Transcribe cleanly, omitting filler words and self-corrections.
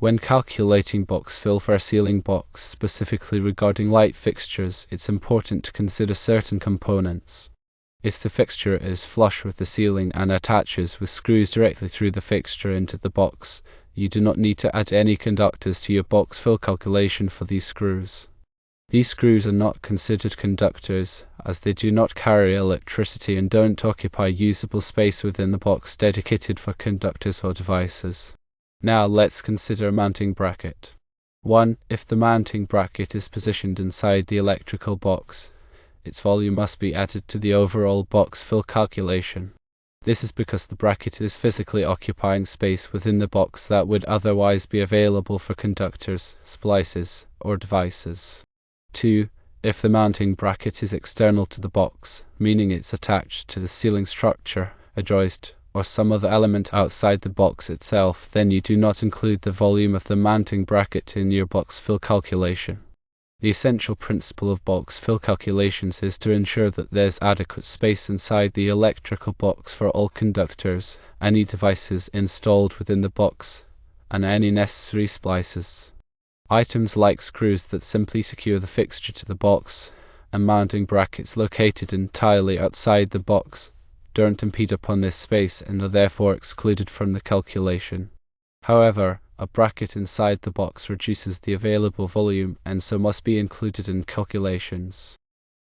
When calculating box fill for a ceiling box, specifically regarding light fixtures, it's important to consider certain components. If the fixture is flush with the ceiling and attaches with screws directly through the fixture into the box, you do not need to add any conductors to your box fill calculation for these screws. These screws are not considered conductors, as they do not carry electricity and don't occupy usable space within the box dedicated for conductors or devices. Now let's consider a mounting bracket. 1. If the mounting bracket is positioned inside the electrical box, its volume must be added to the overall box fill calculation. This is because the bracket is physically occupying space within the box that would otherwise be available for conductors, splices, or devices. 2. If the mounting bracket is external to the box, meaning it's attached to the ceiling structure, a joist, or some other element outside the box itself, then you do not include the volume of the mounting bracket in your box fill calculation. The essential principle of box fill calculations is to ensure that there's adequate space inside the electrical box for all conductors, any devices installed within the box, and any necessary splices. Items like screws that simply secure the fixture to the box, and mounting brackets located entirely outside the box, don't impede upon this space and are therefore excluded from the calculation. However, a bracket inside the box reduces the available volume and so must be included in calculations.